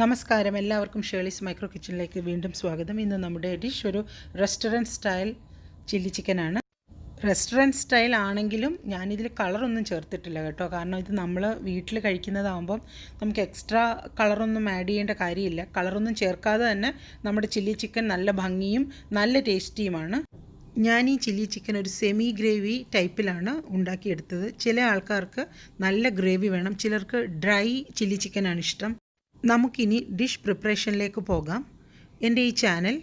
നമസ്കാരം, എല്ലാവർക്കും ഷേളീസ് മൈക്രോ കിച്ചണിലേക്ക് വീണ്ടും സ്വാഗതം. ഇന്ന് നമ്മുടെ ഡിഷ് ഒരു റെസ്റ്റോറൻറ്റ് സ്റ്റൈൽ ചില്ലി ചിക്കനാണ്. റെസ്റ്റോറൻറ്റ് സ്റ്റൈൽ ആണെങ്കിലും ഞാനിതിൽ കളറൊന്നും ചേർത്തിട്ടില്ല കേട്ടോ. കാരണം ഇത് നമ്മൾ വീട്ടിൽ കഴിക്കുന്നതാകുമ്പം നമുക്ക് എക്സ്ട്രാ കളറൊന്നും ആഡ് ചെയ്യേണ്ട കാര്യമില്ല. കളറൊന്നും ചേർക്കാതെ തന്നെ നമ്മുടെ ചില്ലി ചിക്കൻ നല്ല ഭംഗിയും നല്ല ടേസ്റ്റിയുമാണ്. ഞാൻ ഈ ചില്ലി ചിക്കൻ ഒരു സെമി ഗ്രേവി ടൈപ്പിലാണ് ഉണ്ടാക്കിയെടുത്തത്. ചില ആൾക്കാർക്ക് നല്ല ഗ്രേവി വേണം, ചിലർക്ക് ഡ്രൈ ചില്ലി ചിക്കനാണ് ഇഷ്ടം. നമുക്കിനി ഡിഷ് പ്രിപ്പറേഷനിലേക്ക് പോകാം. എൻ്റെ ഈ ചാനൽ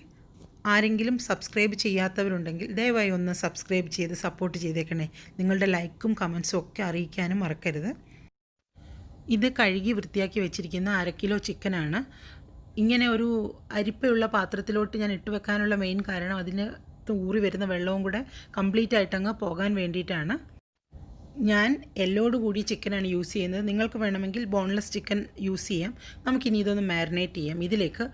ആരെങ്കിലും സബ്സ്ക്രൈബ് ചെയ്യാത്തവരുണ്ടെങ്കിൽ ദയവായി ഒന്ന് സബ്സ്ക്രൈബ് ചെയ്ത് സപ്പോർട്ട് ചെയ്തേക്കണേ. നിങ്ങളുടെ ലൈക്കും കമൻസും ഒക്കെ അറിയിക്കാനും മറക്കരുത്. ഇത് കഴുകി വൃത്തിയാക്കി വെച്ചിരിക്കുന്ന 1/2 കിലോ ചിക്കനാണ്. ഇങ്ങനെ ഒരു അരിപ്പയുള്ള പാത്രത്തിലോട്ട് ഞാൻ ഇട്ട് വെക്കാനുള്ള മെയിൻ കാരണം അതിന് ഊറി വരുന്ന വെള്ളവും കൂടെ കംപ്ലീറ്റ് ആയിട്ടങ്ങ് പോകാൻ വേണ്ടിയിട്ടാണ്. ഞാൻ എല്ലോട് കൂടി ചിക്കനാണ് യൂസ് ചെയ്യുന്നത്. നിങ്ങൾക്ക് വേണമെങ്കിൽ ബോൺലെസ് ചിക്കൻ യൂസ് ചെയ്യാം. നമുക്കിനി ഇതൊന്ന് മാരിനേറ്റ് ചെയ്യാം. ഇതിലേക്ക്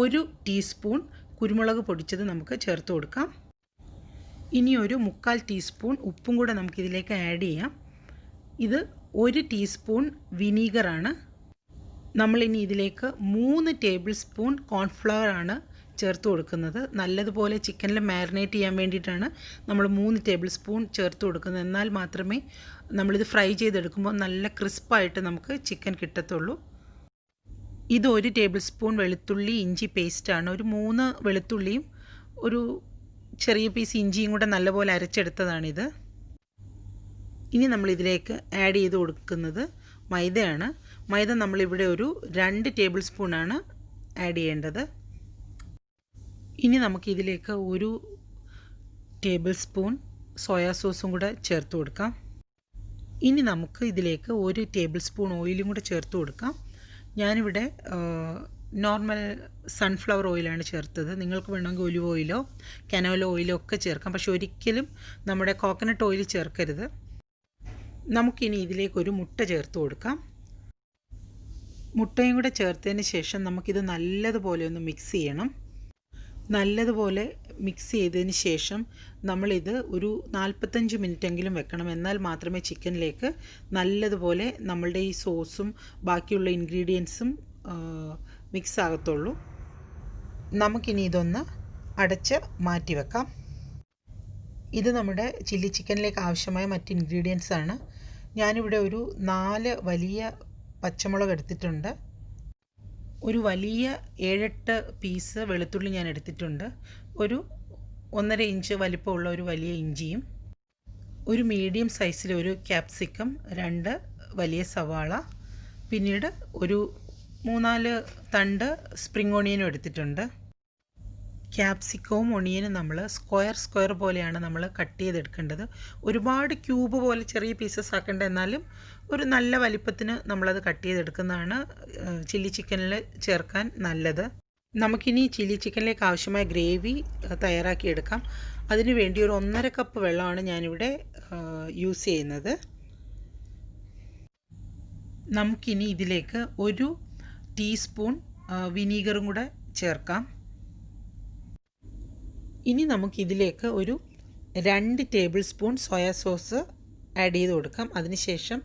1 ടീസ്പൂൺ കുരുമുളക് പൊടിച്ചത് നമുക്ക് ചേർത്ത് കൊടുക്കാം. ഇനി ഒരു 1/4 ടീസ്പൂൺ ഉപ്പും കൂടെ നമുക്കിതിലേക്ക് ആഡ് ചെയ്യാം. ഇത് 1 ടീസ്പൂൺ വിനീഗറാണ്. നമ്മളിനി ഇതിലേക്ക് 3 ടേബിൾ സ്പൂൺ കോൺഫ്ലവർ ആണ് ചേർത്ത് കൊടുക്കുന്നത്. നല്ലതുപോലെ ചിക്കനിൽ മാരിനേറ്റ് ചെയ്യാൻ വേണ്ടിയിട്ടാണ് നമ്മൾ 3 ടേബിൾ സ്പൂൺ ചേർത്ത് കൊടുക്കുന്നത്. എന്നാൽ മാത്രമേ നമ്മളിത് ഫ്രൈ ചെയ്തെടുക്കുമ്പോൾ നല്ല ക്രിസ്പായിട്ട് നമുക്ക് ചിക്കൻ കിട്ടത്തുള്ളൂ. ഇത് 1 ടേബിൾ സ്പൂൺ വെളുത്തുള്ളി ഇഞ്ചി പേസ്റ്റാണ്. ഒരു 3 വെളുത്തുള്ളിയും ഒരു ചെറിയ പീസ് ഇഞ്ചിയും കൂടെ നല്ലപോലെ അരച്ചെടുത്തതാണിത്. ഇനി നമ്മളിതിലേക്ക് ആഡ് ചെയ്ത് കൊടുക്കുന്നത് മൈദയാണ്. മൈദ നമ്മളിവിടെ ഒരു 2 ടേബിൾ സ്പൂണാണ് ആഡ് ചെയ്യേണ്ടത്. ഇനി നമുക്കിതിലേക്ക് 1 ടേബിൾ സ്പൂൺ സോയാ സോസും കൂടെ ചേർത്ത് കൊടുക്കാം. ഇനി നമുക്ക് ഇതിലേക്ക് 1 ടേബിൾ സ്പൂൺ ഓയിലും കൂടെ ചേർത്ത് കൊടുക്കാം. ഞാനിവിടെ നോർമൽ സൺഫ്ലവർ ഓയിലാണ് ചേർത്തത്. നിങ്ങൾക്ക് വേണമെങ്കിൽ ഒലിവ് ഓയിലോ കനോല ഓയിലോ ഒക്കെ ചേർക്കാം, പക്ഷെ ഒരിക്കലും നമ്മുടെ കോക്കനട്ട് ഓയിൽ ചേർക്കരുത്. നമുക്കിനി ഇതിലേക്കൊരു മുട്ട ചേർത്ത് കൊടുക്കാം. മുട്ടയും കൂടെ ചേർത്തതിന് ശേഷം നമുക്കിത് നല്ലതുപോലെ ഒന്ന് മിക്സ് ചെയ്യണം. നല്ലതുപോലെ മിക്സ് ചെയ്തതിന് ശേഷം നമ്മളിത് ഒരു 45 മിനിറ്റെങ്കിലും വെക്കണം. എന്നാൽ മാത്രമേ ചിക്കനിലേക്ക് നല്ലതുപോലെ നമ്മളുടെ ഈ സോസും ബാക്കിയുള്ള ഇൻഗ്രീഡിയൻസും മിക്സ് ആകത്തുള്ളൂ. നമുക്കിനി ഇതൊന്ന് അടച്ച് മാറ്റി വെക്കാം. ഇത് നമ്മുടെ ചില്ലി ചിക്കനിലേക്ക് ആവശ്യമായ മറ്റ് ഇൻഗ്രീഡിയൻസ് ആണ്. ഞാനിവിടെ ഒരു 4 വലിയ പച്ചമുളക് എടുത്തിട്ടുണ്ട്. ഒരു വലിയ 7-8 പീസ് വെളുത്തുള്ളി ഞാൻ എടുത്തിട്ടുണ്ട്. ഒരു 1.5 ഇഞ്ച് വലിപ്പമുള്ള ഒരു വലിയ ഇഞ്ചിയും, ഒരു മീഡിയം സൈസിലൊരു ക്യാപ്സിക്കം, 2 വലിയ സവാള, പിന്നീട് ഒരു 3-4 തണ്ട് സ്പ്രിംഗ് ഓണിയനും എടുത്തിട്ടുണ്ട്. ക്യാപ്സിക്കവും ഒണിയനും നമ്മൾ സ്ക്വയർ പോലെയാണ് നമ്മൾ കട്ട് ചെയ്തെടുക്കേണ്ടത്. ഒരുപാട് ക്യൂബ് പോലെ ചെറിയ പീസസ് ആക്കേണ്ട, എന്നാലും ഒരു നല്ല വലിപ്പത്തിന് നമ്മളത് കട്ട് ചെയ്തെടുക്കുന്നതാണ് ചില്ലി ചിക്കനിൽ ചേർക്കാൻ നല്ലത്. നമുക്കിനി ചില്ലി ചിക്കനിലേക്ക് ആവശ്യമായ ഗ്രേവി തയ്യാറാക്കിയെടുക്കാം. അതിനു വേണ്ടി ഒരു 1.5 കപ്പ് വെള്ളമാണ് ഞാനിവിടെ യൂസ് ചെയ്യുന്നത്. നമുക്കിനി ഇതിലേക്ക് 1 ടീസ്പൂൺ വിനീഗറും കൂടെ ചേർക്കാം. ഇനി നമുക്കിതിലേക്ക് ഒരു 2 table spoon soya sauce add ചെയ്ത് കൊടുക്കാം. അതിനുശേഷം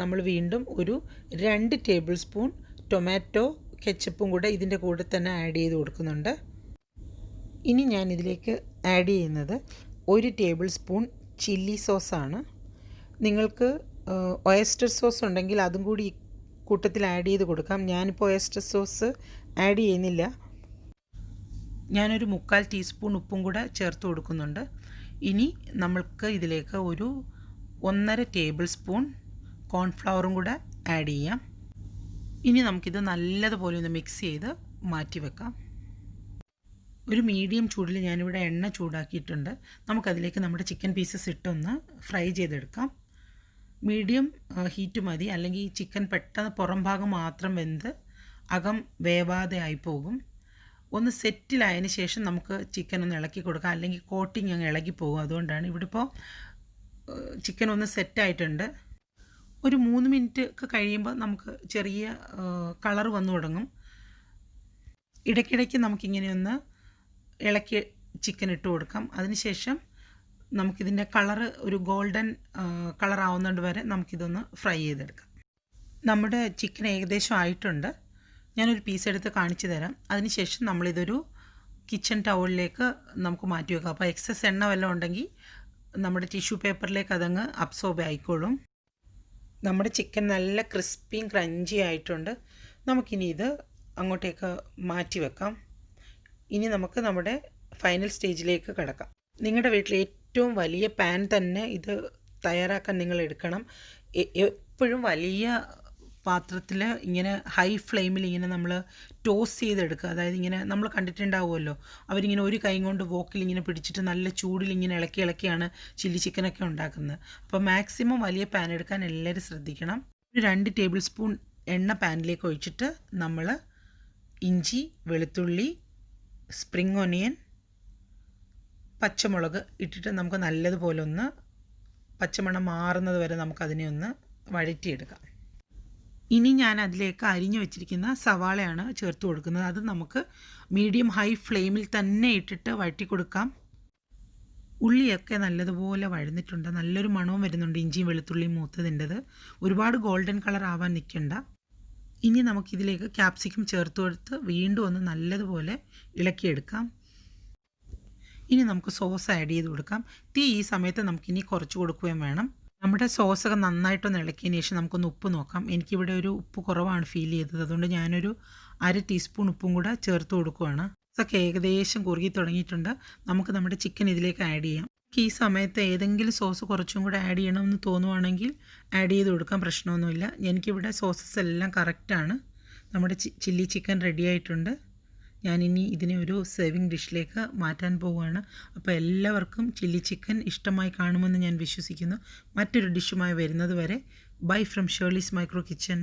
നമ്മൾ വീണ്ടും ഒരു 2 ടേബിൾ സ്പൂൺ ടൊമാറ്റോ കെച്ചപ്പും കൂടെ ഇതിൻ്റെ കൂടെ തന്നെ ആഡ് ചെയ്ത് കൊടുക്കുന്നുണ്ട്. ഇനി ഞാൻ ഇതിലേക്ക് ആഡ് ചെയ്യുന്നത് 1 ടേബിൾ സ്പൂൺ ചില്ലി സോസാണ്. നിങ്ങൾക്ക് ഒയസ്റ്റർ സോസ് ഉണ്ടെങ്കിൽ അതും കൂടി ഈ കൂട്ടത്തിൽ ആഡ് ചെയ്ത് കൊടുക്കാം. ഞാനിപ്പോൾ ഒയസ്റ്റർ സോസ് ആഡ് ചെയ്യുന്നില്ല. ഞാനൊരു 1/4 ടീസ്പൂൺ ഉപ്പും കൂടെ ചേർത്ത് കൊടുക്കുന്നുണ്ട്. ഇനി നമ്മൾക്ക് ഇതിലേക്ക് ഒരു 1.5 ടേബിൾ സ്പൂൺ കോൺഫ്ലവറും കൂടെ ആഡ് ചെയ്യാം. ഇനി നമുക്കിത് നല്ലതുപോലെ ഒന്ന് മിക്സ് ചെയ്ത് മാറ്റി വെക്കാം. ഒരു മീഡിയം ചൂടിൽ ഞാനിവിടെ എണ്ണ ചൂടാക്കിയിട്ടുണ്ട്. നമുക്കതിലേക്ക് നമ്മുടെ ചിക്കൻ പീസസ് ഇട്ടൊന്ന് ഫ്രൈ ചെയ്തെടുക്കാം. മീഡിയം ഹീറ്റ് മതി, അല്ലെങ്കിൽ ഈ ചിക്കൻ പെട്ടെന്ന് പുറം ഭാഗം മാത്രം വെന്ത് അകം വേവാതെ ആയിപ്പോകും. ഒന്ന് സെറ്റിലായതിന് ശേഷം നമുക്ക് ചിക്കൻ ഒന്ന് ഇളക്കി കൊടുക്കാം, അല്ലെങ്കിൽ കോട്ടിങ് അങ്ങ് ഇളകി പോകും. അതുകൊണ്ടാണ് ഇവിടെ ഇപ്പോൾ ചിക്കൻ ഒന്ന് സെറ്റായിട്ടുണ്ട്. ഒരു 3 മിനിറ്റ് ഒക്കെ കഴിയുമ്പോൾ നമുക്ക് ചെറിയ കളർ വന്നു തുടങ്ങും. ഇടയ്ക്കിടയ്ക്ക് നമുക്കിങ്ങനെ ഒന്ന് ഇളക്കി ചിക്കൻ ഇട്ട് കൊടുക്കാം. അതിനുശേഷം നമുക്കിതിൻ്റെ കളറ് ഒരു ഗോൾഡൻ കളറാവുന്നത് വരെ നമുക്കിതൊന്ന് ഫ്രൈ ചെയ്തെടുക്കാം. നമ്മുടെ ചിക്കൻ ഏകദേശം ആയിട്ടുണ്ട്. ഞാനൊരു പീസ് എടുത്ത് കാണിച്ചു തരാം. അതിനുശേഷം നമ്മളിതൊരു കിച്ചൺ ടവലിലേക്ക് നമുക്ക് മാറ്റി വെക്കാം. അപ്പോൾ എക്സസ് എണ്ണ വല്ലതും ഉണ്ടെങ്കിൽ നമ്മുടെ ടിഷ്യൂ പേപ്പറിലേക്ക് അതങ്ങ് അബ്സോർബ് ആയിക്കോളും. നമ്മുടെ ചിക്കൻ നല്ല ക്രിസ്പിയും ക്രഞ്ചി ആയിട്ടുണ്ട്. നമുക്കിനി ഇത് അങ്ങോട്ടേക്ക് മാറ്റി വെക്കാം. ഇനി നമുക്ക് നമ്മുടെ ഫൈനൽ സ്റ്റേജിലേക്ക് കിടക്കാം. നിങ്ങളുടെ വീട്ടിൽ ഏറ്റവും വലിയ പാൻ തന്നെ ഇത് തയ്യാറാക്കാൻ നിങ്ങൾ എടുക്കണം. എപ്പോഴും വലിയ പാത്രത്തിൽ ഇങ്ങനെ ഹൈ ഫ്ലെയിമിൽ ഇങ്ങനെ നമ്മൾ ടോസ്റ്റ് ചെയ്തെടുക്കുക. അതായത് ഇങ്ങനെ നമ്മൾ കണ്ടിട്ടുണ്ടാവുമല്ലോ, അവരിങ്ങനെ ഒരു കൈ കൊണ്ട് വോക്കിൽ ഇങ്ങനെ പിടിച്ചിട്ട് നല്ല ചൂടിൽ ഇങ്ങനെ ഇളക്കിയാണ് ചില്ലി ചിക്കനൊക്കെ ഉണ്ടാക്കുന്നത്. അപ്പോൾ മാക്സിമം വലിയ പാൻ എടുക്കാൻ എല്ലാവരും ശ്രദ്ധിക്കണം. ഒരു 2 ടേബിൾ സ്പൂൺ എണ്ണ പാനിലേക്ക് ഒഴിച്ചിട്ട് നമ്മൾ ഇഞ്ചി, വെളുത്തുള്ളി, സ്പ്രിംഗ് ഓണിയൻ, പച്ചമുളക് ഇട്ടിട്ട് നമുക്ക് നല്ലതുപോലെ ഒന്ന് പച്ചമണം മാറുന്നത് വരെ നമുക്കതിനെ ഒന്ന് വഴറ്റിയെടുക്കാം. ഇനി ഞാൻ അതിലേക്ക് അരിഞ്ഞു വെച്ചിരിക്കുന്ന സവാളയാണ് ചേർത്ത് കൊടുക്കുന്നത്. അത് നമുക്ക് മീഡിയം ഹൈ ഫ്ലെയിമിൽ തന്നെ ഇട്ടിട്ട് വഴറ്റി കൊടുക്കാം. ഉള്ളിയൊക്കെ നല്ലതുപോലെ വഴന്നിട്ടുണ്ട്. നല്ലൊരു മണവും വരുന്നുണ്ട് ഇഞ്ചിയും വെളുത്തുള്ളിയും മൂത്തതിൻ്റെത്. ഒരുപാട് ഗോൾഡൻ കളർ ആവാൻ നിൽക്കണ്ട. ഇനി നമുക്കിതിലേക്ക് ക്യാപ്സിക്കം ചേർത്ത് കൊടുത്ത് വീണ്ടും ഒന്ന് നല്ലതുപോലെ ഇളക്കിയെടുക്കാം. ഇനി നമുക്ക് സോസ് ആഡ് ചെയ്ത് കൊടുക്കാം. തീ ഈ സമയത്ത് നമുക്കിനി കുറച്ച് കൊടുക്കുകയും വേണം. നമ്മുടെ സോസൊക്കെ നന്നായിട്ടൊന്ന് ഇളക്കിയതിന് ശേഷം നമുക്കൊന്ന് ഉപ്പ് നോക്കാം. എനിക്കിവിടെ ഒരു ഉപ്പ് കുറവാണ് ഫീൽ ചെയ്തത്. അതുകൊണ്ട് ഞാനൊരു 1/2 ടീസ്പൂൺ ഉപ്പും കൂടെ ചേർത്ത് കൊടുക്കുകയാണ്. ഇതൊക്കെ ഏകദേശം കുറുകി തുടങ്ങിയിട്ടുണ്ട്. നമുക്ക് നമ്മുടെ ചിക്കൻ ഇതിലേക്ക് ആഡ് ചെയ്യാം. ഈ സമയത്ത് ഏതെങ്കിലും സോസ് കുറച്ചും കൂടെ ആഡ് ചെയ്യണമെന്ന് തോന്നുവാണെങ്കിൽ ആഡ് ചെയ്ത് കൊടുക്കാൻ പ്രശ്നമൊന്നുമില്ല. എനിക്കിവിടെ സോസസ് എല്ലാം കറക്റ്റാണ്. നമ്മുടെ ചില്ലി ചിക്കൻ റെഡി ആയിട്ടുണ്ട്. ഞാനിനി ഇതിനെ ഒരു സെർവിങ് ഡിഷിലേക്ക് മാറ്റാൻ പോവുകയാണ്. അപ്പോൾ എല്ലാവർക്കും ചില്ലി ചിക്കൻ ഇഷ്ടമായി കാണുമെന്ന് ഞാൻ വിശ്വസിക്കുന്നു. മറ്റൊരു ഡിഷുമായി വരുന്നത് വരെ bye from Shirley's micro kitchen.